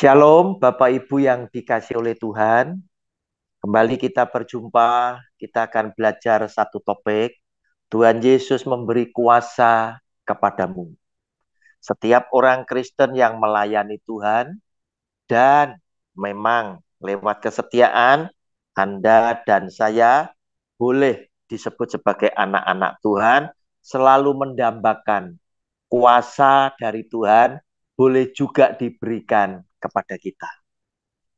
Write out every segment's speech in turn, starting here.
Shalom Bapak Ibu yang dikasih oleh Tuhan. Kembali kita berjumpa, kita akan belajar satu topik. Tuhan Yesus memberi kuasa kepadamu. Setiap orang Kristen yang melayani Tuhan dan memang lewat kesetiaan, Anda dan saya boleh disebut sebagai anak-anak Tuhan, selalu mendambakan kuasa dari Tuhan, boleh juga diberikan kepada kita.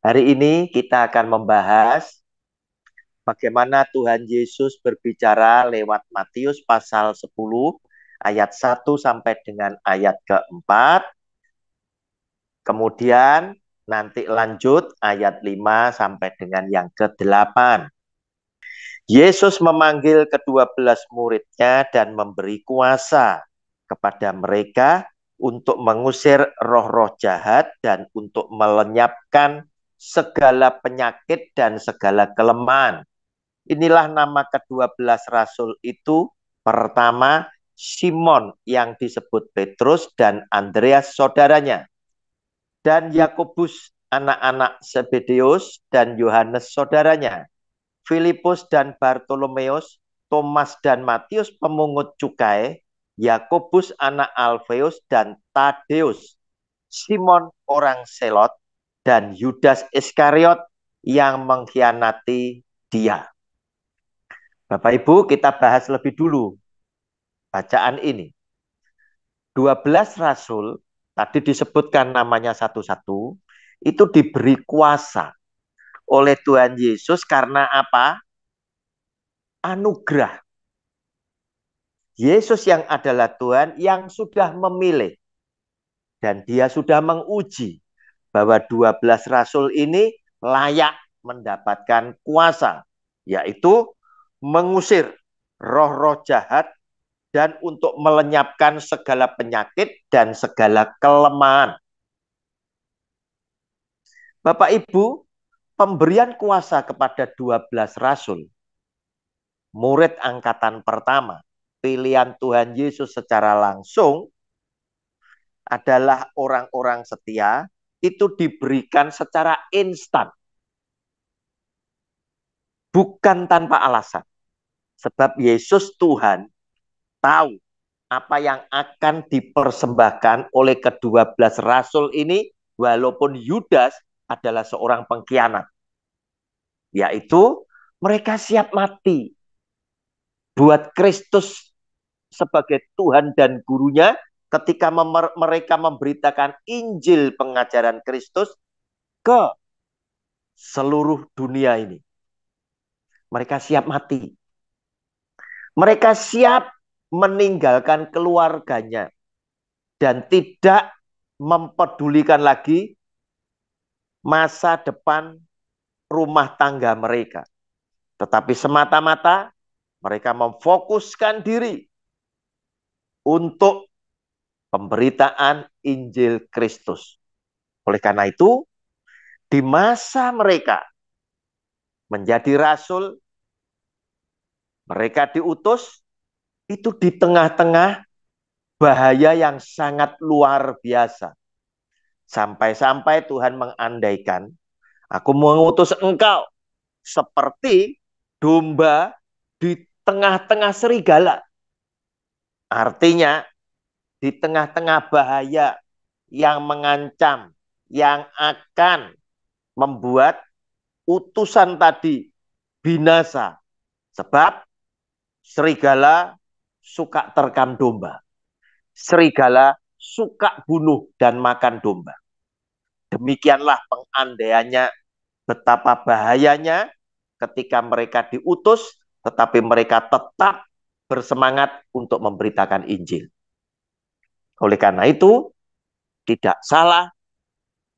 Hari ini kita akan membahas bagaimana Tuhan Yesus berbicara lewat Matius pasal 10 ayat 1 sampai dengan ayat keempat. Kemudian nanti lanjut ayat 5 sampai dengan yang ke-8. Yesus memanggil ke-12 muridnya dan memberi kuasa kepada mereka untuk mengusir roh-roh jahat dan untuk melenyapkan segala penyakit dan segala kelemahan. Inilah nama ke-12 rasul itu. Pertama, Simon yang disebut Petrus dan Andreas saudaranya. Dan Yakobus anak-anak Zebedeus dan Yohanes saudaranya. Filipus dan Bartolomeus, Thomas dan Matius pemungut cukai, Yakobus anak Alfeus dan Tadeus, Simon orang Selot, dan Yudas Iskariot yang mengkhianati dia. Bapak Ibu, kita bahas lebih dulu bacaan ini. 12 rasul, tadi disebutkan namanya satu-satu, itu diberi kuasa oleh Tuhan Yesus karena apa? Anugerah. Yesus yang adalah Tuhan yang sudah memilih. Dan dia sudah menguji bahwa 12 rasul ini layak mendapatkan kuasa. Yaitu mengusir roh-roh jahat dan untuk melenyapkan segala penyakit dan segala kelemahan. Bapak Ibu, pemberian kuasa kepada 12 rasul, murid angkatan pertama, pilihan Tuhan Yesus secara langsung adalah orang-orang setia, itu diberikan secara instan. Bukan tanpa alasan. Sebab Yesus Tuhan tahu apa yang akan dipersembahkan oleh ke-12 rasul ini, walaupun Yudas adalah seorang pengkhianat. Yaitu mereka siap mati buat Kristus sebagai Tuhan dan gurunya ketika mereka memberitakan Injil pengajaran Kristus ke seluruh dunia ini. Mereka siap mati. Mereka siap meninggalkan keluarganya dan tidak mempedulikan lagi masa depan rumah tangga mereka. Tetapi semata-mata mereka memfokuskan diri untuk pemberitaan Injil Kristus. Oleh karena itu, di masa mereka menjadi rasul, mereka diutus, itu di tengah-tengah bahaya yang sangat luar biasa. Sampai-sampai Tuhan mengandaikan, aku mengutus engkau seperti domba di tengah-tengah serigala. Artinya, di tengah-tengah bahaya yang mengancam, yang akan membuat utusan tadi binasa. Sebab serigala suka terkam domba. Serigala suka bunuh dan makan domba. Demikianlah pengandaiannya, betapa bahayanya ketika mereka diutus, tetapi mereka tetap bersemangat untuk memberitakan Injil. Oleh karena itu, tidak salah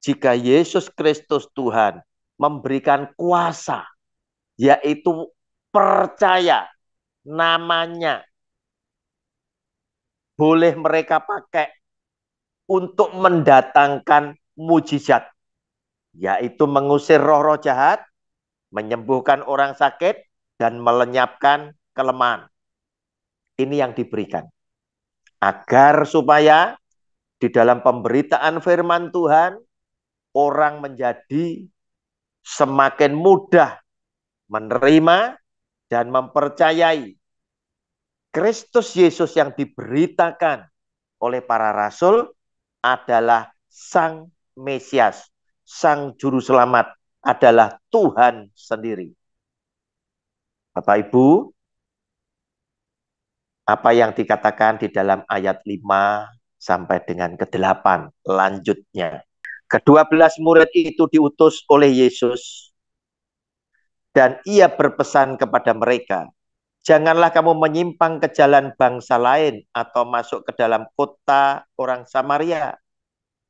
jika Yesus Kristus Tuhan memberikan kuasa, yaitu percaya namanya boleh mereka pakai untuk mendatangkan mujizat, yaitu mengusir roh-roh jahat, menyembuhkan orang sakit, dan melenyapkan kelemahan. Ini yang diberikan. Agar supaya di dalam pemberitaan firman Tuhan, orang menjadi semakin mudah menerima dan mempercayai Kristus Yesus yang diberitakan oleh para rasul adalah Sang Mesias, Sang Juru Selamat, adalah Tuhan sendiri. Bapak Ibu, apa yang dikatakan di dalam ayat 5 sampai dengan ke-8 lanjutnya. Ke-12 murid itu diutus oleh Yesus dan ia berpesan kepada mereka, janganlah kamu menyimpang ke jalan bangsa lain atau masuk ke dalam kota orang Samaria,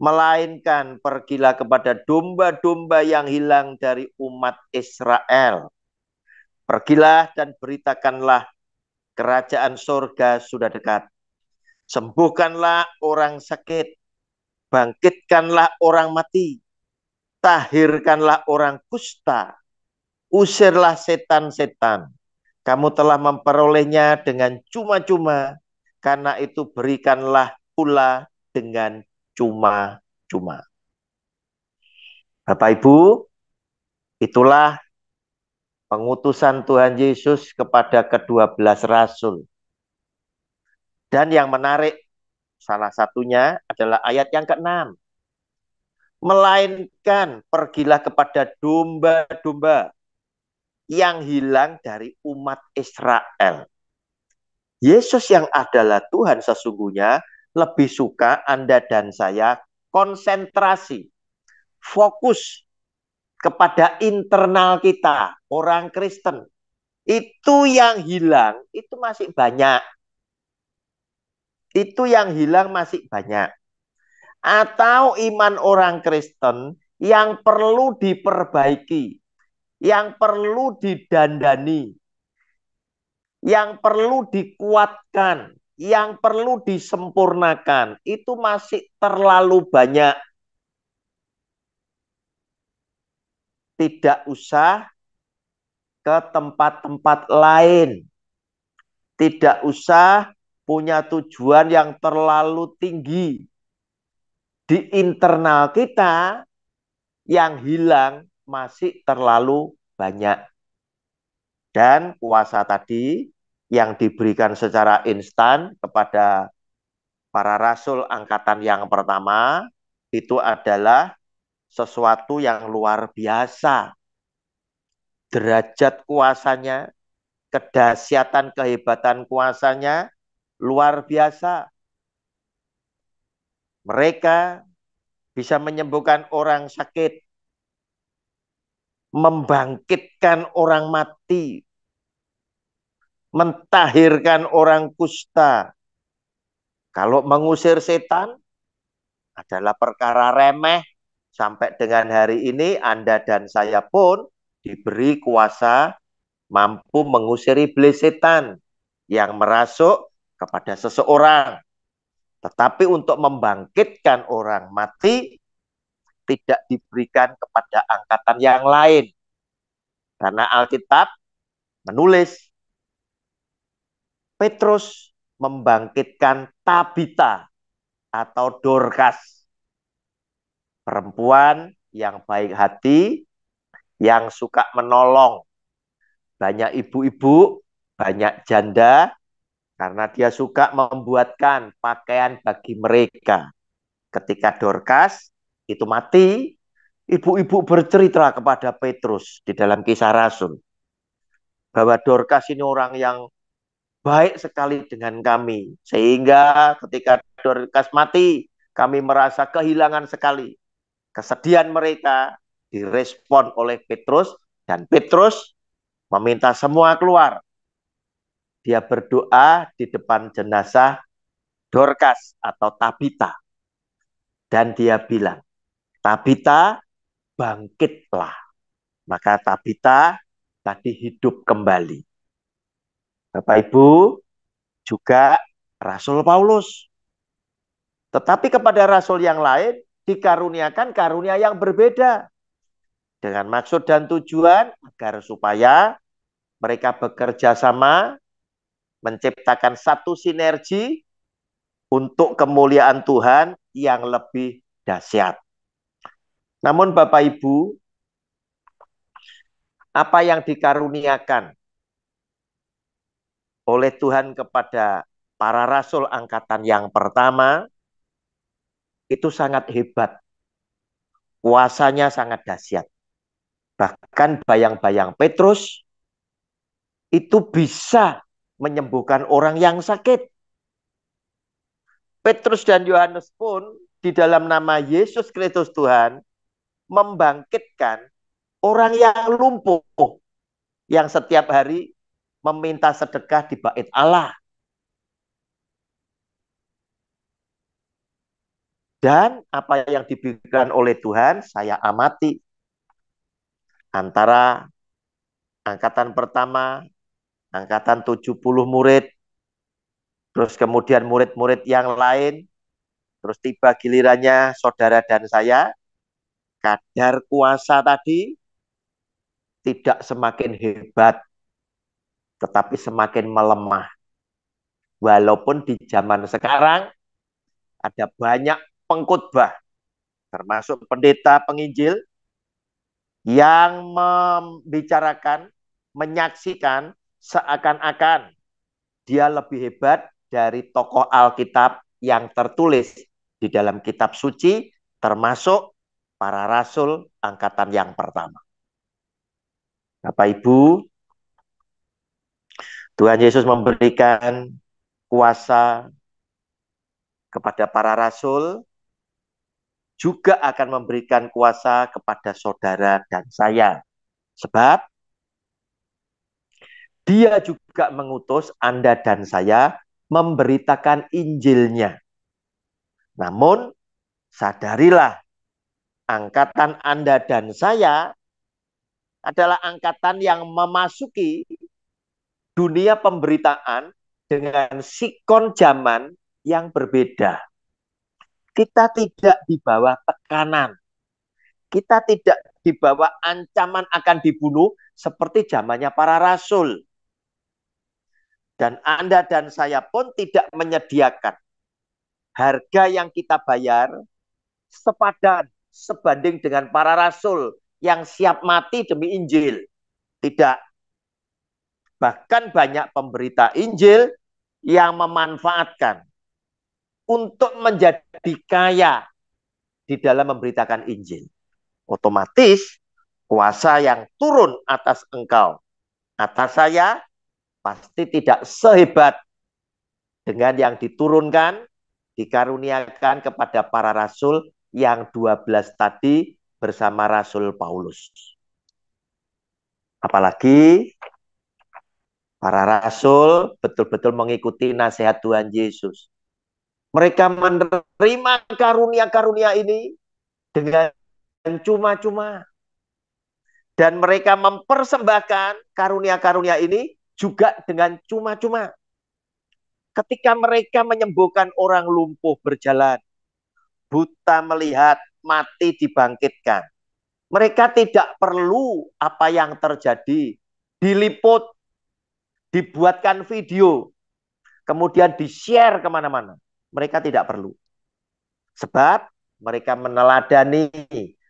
melainkan pergilah kepada domba-domba yang hilang dari umat Israel. Pergilah dan beritakanlah kerajaan surga sudah dekat. Sembuhkanlah orang sakit, bangkitkanlah orang mati, tahirkanlah orang kusta, usirlah setan-setan. Kamu telah memperolehnya dengan cuma-cuma, karena itu berikanlah pula dengan cuma-cuma. Bapak Ibu, itulah pengutusan Tuhan Yesus kepada ke-12 rasul. Dan yang menarik, salah satunya adalah ayat yang ke-6. Melainkan pergilah kepada domba-domba yang hilang dari umat Israel. Yesus yang adalah Tuhan sesungguhnya lebih suka Anda dan saya konsentrasi, fokus kepada internal kita, orang Kristen. Itu yang hilang, itu masih banyak. Itu yang hilang masih banyak. Atau iman orang Kristen yang perlu diperbaiki, yang perlu didandani, yang perlu dikuatkan, yang perlu disempurnakan, itu masih terlalu banyak. Tidak usah ke tempat-tempat lain. Tidak usah punya tujuan yang terlalu tinggi. Di internal kita yang hilang masih terlalu banyak. Dan kuasa tadi yang diberikan secara instan kepada para rasul angkatan yang pertama itu adalah sesuatu yang luar biasa. Derajat kuasanya, kedahsyatan, kehebatan kuasanya luar biasa. Mereka bisa menyembuhkan orang sakit, membangkitkan orang mati, mentahirkan orang kusta. Kalau mengusir setan adalah perkara remeh. Sampai dengan hari ini Anda dan saya pun diberi kuasa mampu mengusir iblis setan yang merasuk kepada seseorang. Tetapi untuk membangkitkan orang mati tidak diberikan kepada angkatan yang lain. Karena Alkitab menulis Petrus membangkitkan Tabita atau Dorcas, perempuan yang baik hati, yang suka menolong. Banyak ibu-ibu, banyak janda, karena dia suka membuatkan pakaian bagi mereka. Ketika Dorcas itu mati, ibu-ibu bercerita kepada Petrus di dalam Kisah Rasul bahwa Dorcas ini orang yang baik sekali dengan kami. Sehingga ketika Dorcas mati, kami merasa kehilangan sekali. Kesedihan mereka direspon oleh Petrus, dan Petrus meminta semua keluar. Dia berdoa di depan jenazah Dorcas atau Tabita. Dan dia bilang, Tabita, bangkitlah. Maka Tabita tadi hidup kembali. Bapak Ibu, juga Rasul Paulus. Tetapi kepada rasul yang lain dikaruniakan karunia yang berbeda. Dengan maksud dan tujuan agar supaya mereka bekerja sama, menciptakan satu sinergi untuk kemuliaan Tuhan yang lebih dahsyat. Namun Bapak Ibu, apa yang dikaruniakan oleh Tuhan kepada para rasul angkatan yang pertama itu sangat hebat. Kuasanya sangat dahsyat. Bahkan bayang-bayang Petrus itu bisa menyembuhkan orang yang sakit. Petrus dan Yohanes pun di dalam nama Yesus Kristus Tuhan membangkitkan orang yang lumpuh yang setiap hari meminta sedekah di bait Allah. Dan apa yang diberikan oleh Tuhan saya amati antara angkatan pertama, angkatan 70 murid, terus kemudian murid-murid yang lain, terus tiba gilirannya saudara dan saya, kadar kuasa tadi tidak semakin hebat, tetapi semakin melemah. Walaupun di zaman sekarang ada banyak pengkhotbah, termasuk pendeta penginjil, yang membicarakan, menyaksikan seakan-akan dia lebih hebat dari tokoh Alkitab yang tertulis di dalam kitab suci, termasuk para rasul angkatan yang pertama. Bapak Ibu, Tuhan Yesus memberikan kuasa kepada para rasul, juga akan memberikan kuasa kepada saudara dan saya. Sebab dia juga mengutus Anda dan saya memberitakan Injilnya. Namun, sadarilah, angkatan Anda dan saya adalah angkatan yang memasuki dunia pemberitaan dengan sikon zaman yang berbeda. Kita tidak di bawah tekanan. Kita tidak di bawah ancaman akan dibunuh seperti zamannya para rasul. Dan Anda dan saya pun tidak menyediakan harga yang kita bayar sepadan, sebanding dengan para rasul yang siap mati demi Injil. Tidak. Bahkan banyak pemberita Injil yang memanfaatkan untuk menjadi kaya di dalam memberitakan Injil. Otomatis kuasa yang turun atas engkau, atas saya, pasti tidak sehebat dengan yang diturunkan, dikaruniakan kepada para rasul yang 12 tadi bersama Rasul Paulus. Apalagi para rasul betul-betul mengikuti nasihat Tuhan Yesus. Mereka menerima karunia-karunia ini dengan cuma-cuma. Dan mereka mempersembahkan karunia-karunia ini juga dengan cuma-cuma. Ketika mereka menyembuhkan orang lumpuh berjalan, buta melihat, mati dibangkitkan. Mereka tidak perlu apa yang terjadi diliput, dibuatkan video, kemudian di-share kemana-mana. Mereka tidak perlu. Sebab mereka meneladani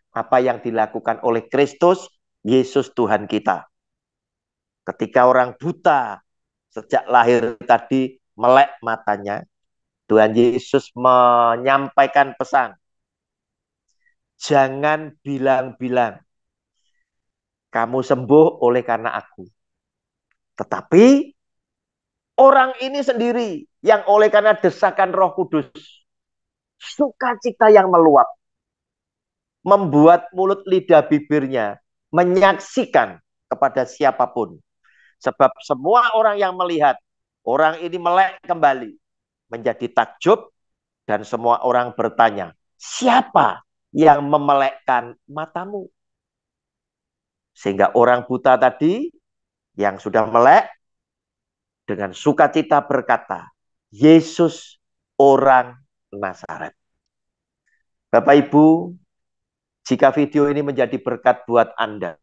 apa yang dilakukan oleh Kristus, Yesus Tuhan kita. Ketika orang buta sejak lahir tadi melek matanya, Tuhan Yesus menyampaikan pesan. Jangan bilang-bilang kamu sembuh oleh karena aku. Tetapi orang ini sendiri yang oleh karena desakan Roh Kudus, sukacita yang meluap, membuat mulut lidah bibirnya menyaksikan kepada siapapun. Sebab semua orang yang melihat orang ini melek kembali menjadi takjub, dan semua orang bertanya, siapa yang memelekkan matamu? Sehingga orang buta tadi yang sudah melek dengan sukacita berkata, Yesus orang Nazaret. Bapak Ibu, jika video ini menjadi berkat buat Anda,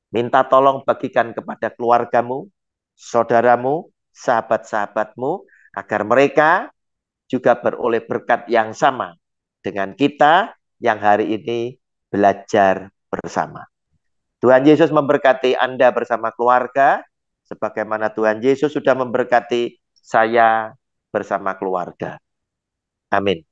minta tolong bagikan kepada keluargamu, saudaramu, sahabat-sahabatmu, agar mereka juga beroleh berkat yang sama dengan kita yang hari ini belajar bersama. Tuhan Yesus memberkati Anda bersama keluarga, sebagaimana Tuhan Yesus sudah memberkati saya bersama keluarga. Amin.